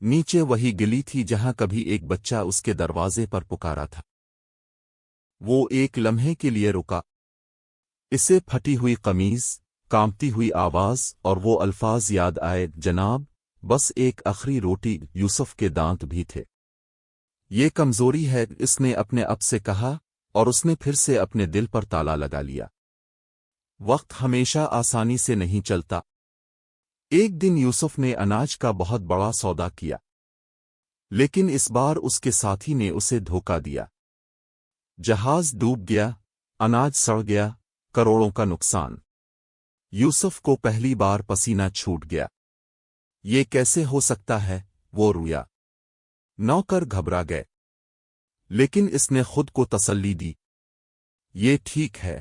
نیچے وہی گلی تھی جہاں کبھی ایک بچہ اس کے دروازے پر پکارا تھا۔ وہ ایک لمحے کے لیے رکا۔ اسے پھٹی ہوئی قمیض، کانپتی ہوئی آواز اور وہ الفاظ یاد آئے، جناب، بس ایک آخری روٹی۔ یوسف کے دانت بھی تھے۔ یہ کمزوری ہے، اس نے اپنے اب سے کہا، اور اس نے پھر سے اپنے دل پر تالا لگا لیا۔ وقت ہمیشہ آسانی سے نہیں چلتا۔ ایک دن یوسف نے اناج کا بہت بڑا سودا کیا، لیکن اس بار اس کے ساتھی نے اسے دھوکا دیا۔ جہاز ڈوب گیا، اناج سڑ گیا، کروڑوں کا نقصان۔ یوسف کو پہلی بار پسینہ چھوٹ گیا۔ یہ کیسے ہو سکتا ہے؟ وہ رویا۔ نوکر گھبرا گئے، لیکن اس نے خود کو تسلی دی، یہ ٹھیک ہے،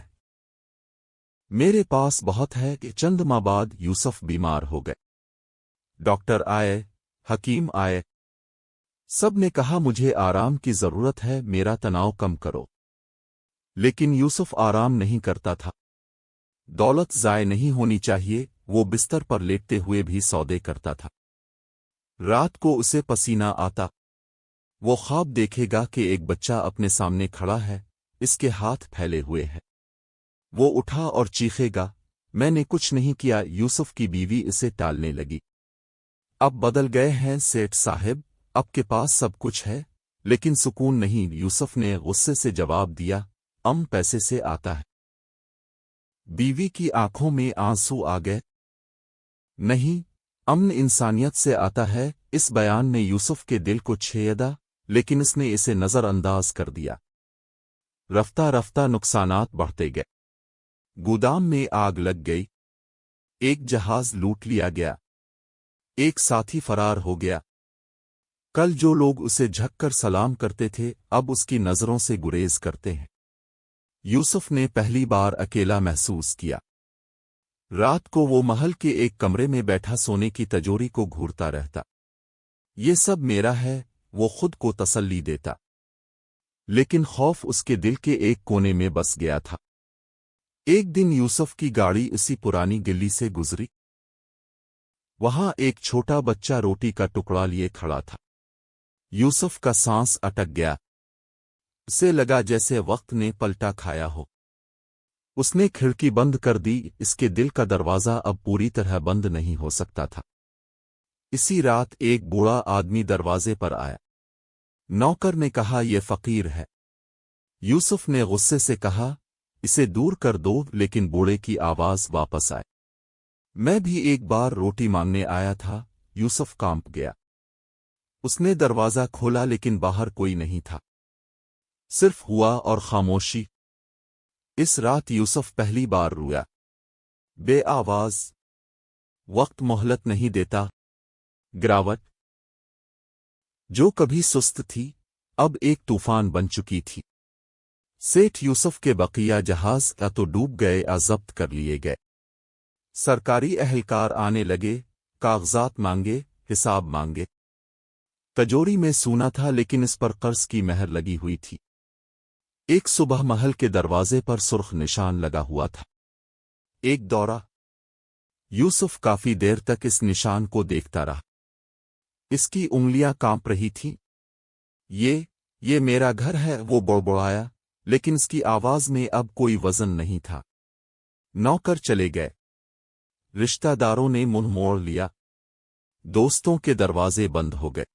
میرے پاس بہت ہے۔ کہ چند ماہ بعد یوسف بیمار ہو گئے۔ ڈاکٹر آئے، حکیم آئے، سب نے کہا مجھے آرام کی ضرورت ہے، میرا تناؤ کم کرو۔ لیکن یوسف آرام نہیں کرتا تھا۔ دولت ضائع نہیں ہونی چاہیے، وہ بستر پر لیٹتے ہوئے بھی سودے کرتا تھا۔ رات کو اسے پسینہ آتا۔ وہ خواب دیکھے گا کہ ایک بچہ اپنے سامنے کھڑا ہے، اس کے ہاتھ پھیلے ہوئے ہیں۔ وہ اٹھا اور چیخے گا، میں نے کچھ نہیں کیا۔ یوسف کی بیوی اسے ٹالنے لگی۔ اب بدل گئے ہیں سیٹھ صاحب، اب کے پاس سب کچھ ہے، لیکن سکون نہیں۔ یوسف نے غصے سے جواب دیا، پیسے سے آتا ہے۔ بیوی کی آنکھوں میں آنسو آ گئے۔ نہیں، امن انسانیت سے آتا ہے۔ اس بیان نے یوسف کے دل کو چھیدا، لیکن اس نے اسے نظر انداز کر دیا۔ رفتہ رفتہ نقصانات بڑھتے گئے۔ گودام میں آگ لگ گئی، ایک جہاز لوٹ لیا گیا، ایک ساتھی فرار ہو گیا۔ کل جو لوگ اسے جھک کر سلام کرتے تھے، اب اس کی نظروں سے گریز کرتے ہیں۔ یوسف نے پہلی بار اکیلا محسوس کیا۔ رات کو وہ محل کے ایک کمرے میں بیٹھا سونے کی تجوری کو گھورتا رہتا۔ یہ سب میرا ہے، وہ خود کو تسلی دیتا، لیکن خوف اس کے دل کے ایک کونے میں بس گیا تھا۔ ایک دن یوسف کی گاڑی اسی پرانی گلی سے گزری۔ وہاں ایک چھوٹا بچہ روٹی کا ٹکڑا لیے کھڑا تھا۔ یوسف کا سانس اٹک گیا، اسے لگا جیسے وقت نے پلٹا کھایا ہو۔ اس نے کھڑکی بند کر دی، اس کے دل کا دروازہ اب پوری طرح بند نہیں ہو سکتا تھا۔ اسی رات ایک بوڑھا آدمی دروازے پر آیا۔ نوکر نے کہا یہ فقیر ہے۔ یوسف نے غصے سے کہا اسے دور کر دو، لیکن بوڑھے کی آواز واپس آئے، میں بھی ایک بار روٹی مانگنے آیا تھا۔ یوسف کانپ گیا۔ اس نے دروازہ کھولا، لیکن باہر کوئی نہیں تھا، صرف ہوا اور خاموشی۔ اس رات یوسف پہلی بار رویا، بے آواز۔ وقت مہلت نہیں دیتا۔ گراوٹ جو کبھی سست تھی، اب ایک طوفان بن چکی تھی۔ سیٹھ یوسف کے بقیہ جہاز یا تو ڈوب گئے یا ضبط کر لیے گئے۔ سرکاری اہلکار آنے لگے، کاغذات مانگے، حساب مانگے۔ تجوری میں سونا تھا، لیکن اس پر قرض کی مہر لگی ہوئی تھی۔ ایک صبح محل کے دروازے پر سرخ نشان لگا ہوا تھا، ایک دورہ۔ یوسف کافی دیر تک اس نشان کو دیکھتا رہا۔ اس کی انگلیاں کانپ رہی تھیں۔ یہ میرا گھر ہے، وہ بڑبڑایا، لیکن اس کی آواز میں اب کوئی وزن نہیں تھا۔ نوکر چلے گئے، رشتہ داروں نے منہ موڑ لیا، دوستوں کے دروازے بند ہو گئے۔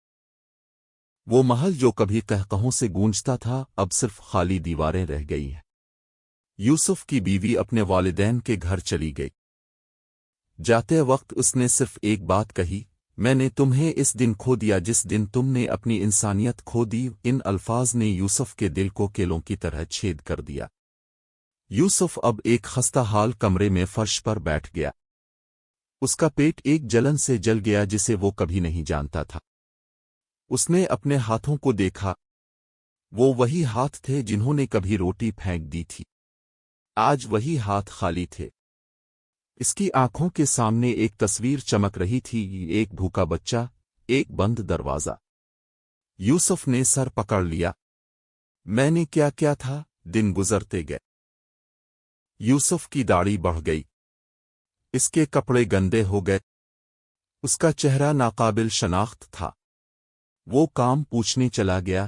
وہ محل جو کبھی قہقہوں سے گونجتا تھا، اب صرف خالی دیواریں رہ گئی ہیں۔ یوسف کی بیوی اپنے والدین کے گھر چلی گئی۔ جاتے وقت اس نے صرف ایک بات کہی، میں نے تمہیں اس دن کھو دیا جس دن تم نے اپنی انسانیت کھو دی۔ ان الفاظ نے یوسف کے دل کو کیلوں کی طرح چھید کر دیا۔ یوسف اب ایک خستہ حال کمرے میں فرش پر بیٹھ گیا۔ اس کا پیٹ ایک جلن سے جل گیا جسے وہ کبھی نہیں جانتا تھا۔ اس نے اپنے ہاتھوں کو دیکھا، وہ وہی ہاتھ تھے جنہوں نے کبھی روٹی پھینک دی تھی۔ آج وہی ہاتھ خالی تھے۔ اس کی آنکھوں کے سامنے ایک تصویر چمک رہی تھی، ایک بھوکا بچہ، ایک بند دروازہ۔ یوسف نے سر پکڑ لیا، میں نے کیا کیا تھا؟ دن گزرتے گئے۔ یوسف کی داڑھی بڑھ گئی، اس کے کپڑے گندے ہو گئے، اس کا چہرہ ناقابل شناخت تھا۔ وہ کام پوچھنے چلا گیا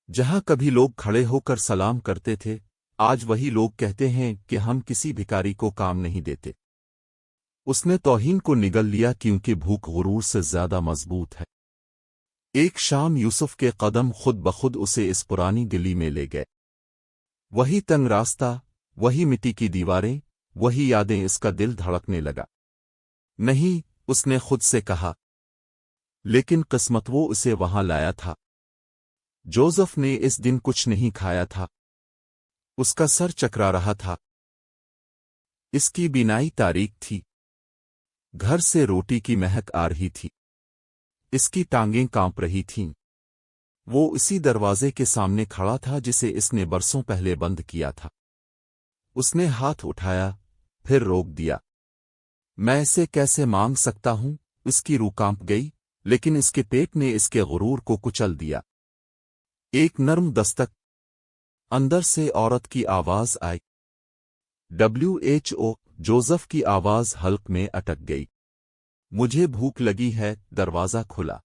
جہاں کبھی لوگ کھڑے ہو کر سلام کرتے تھے، آج وہی لوگ کہتے ہیں کہ ہم کسی بھکاری کو کام نہیں دیتے۔ اس نے توہین کو نگل لیا کیونکہ بھوک غرور سے زیادہ مضبوط ہے۔ ایک شام یوسف کے قدم خود بخود اسے اس پرانی گلی میں لے گئے۔ وہی تنگ راستہ، وہی مٹی کی دیواریں، وہی یادیں، اس کا دل دھڑکنے لگا۔ نہیں، اس نے خود سے کہا، لیکن قسمت وہ اسے وہاں لایا تھا۔ جوزف نے اس دن کچھ نہیں کھایا تھا۔ اس کا سر چکرا رہا تھا۔ اس کی بینائی تاریک تھی۔ گھر سے روٹی کی مہک آ رہی تھی۔ اس کی ٹانگیں کانپ رہی تھیں۔ وہ اسی دروازے کے سامنے کھڑا تھا جسے اس نے برسوں پہلے بند کیا تھا۔ اس نے ہاتھ اٹھایا، پھر روک دیا۔ میں اسے کیسے مانگ سکتا ہوں؟ اس کی روح کانپ گئی، لیکن اس کے پیٹ نے اس کے غرور کو کچل دیا۔ ایک نرم دستک، اندر سے عورت کی آواز آئی۔ WHO جوزف کی آواز حلق میں اٹک گئی۔ مجھے بھوک لگی ہے۔ دروازہ کھلا۔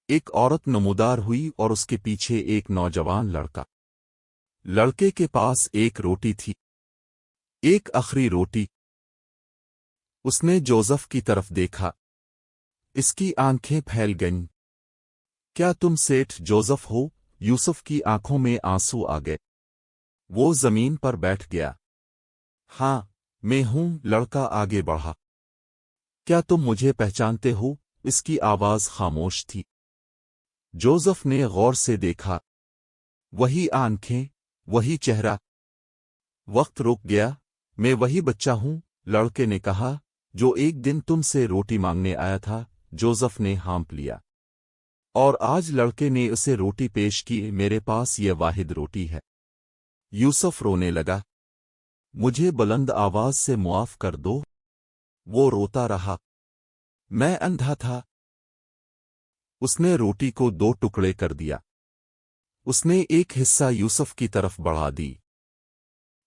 ایک عورت نمودار ہوئی اور اس کے پیچھے ایک نوجوان لڑکا۔ لڑکے کے پاس ایک روٹی تھی، ایک آخری روٹی۔ اس نے جوزف کی طرف دیکھا۔ اس کی آنکھیں پھیل گئیں۔ کیا تم سیٹھ جوزف ہو؟ یوسف کی آنکھوں میں آنسو آ گئے۔ وہ زمین پر بیٹھ گیا۔ ہاں، میں ہوں۔ لڑکا آگے بڑھا۔ کیا تم مجھے پہچانتے ہو؟ اس کی آواز خاموش تھی۔ جوزف نے غور سے دیکھا۔ وہی آنکھیں، وہی چہرہ۔ وقت رک گیا۔ میں وہی بچہ ہوں، لڑکے نے کہا، جو ایک دن تم سے روٹی مانگنے آیا تھا۔ جوزف نے ہانپ لیا۔ اور آج لڑکے نے اسے روٹی پیش کی۔ میرے پاس یہ واحد روٹی ہے۔ یوسف رونے لگا۔ مجھے بلند آواز سے معاف کر دو۔ وہ روتا رہا۔ میں اندھا تھا۔ اس نے روٹی کو 2 ٹکڑے کر دیا۔ اس نے ایک حصہ یوسف کی طرف بڑھا دی۔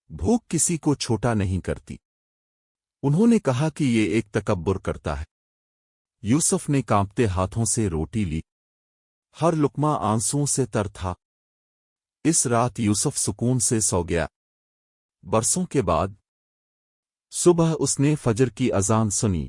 بھوک کسی کو چھوٹا نہیں کرتی۔ انہوں نے کہا کہ یہ ایک تکبر کرتا ہے۔ یوسف نے کانپتے ہاتھوں سے روٹی لی۔ ہر لقمہ آنسوؤں سے تر تھا۔ اس رات یوسف سکون سے سو گیا۔ برسوں کے بعد صبح اس نے فجر کی اذان سنی۔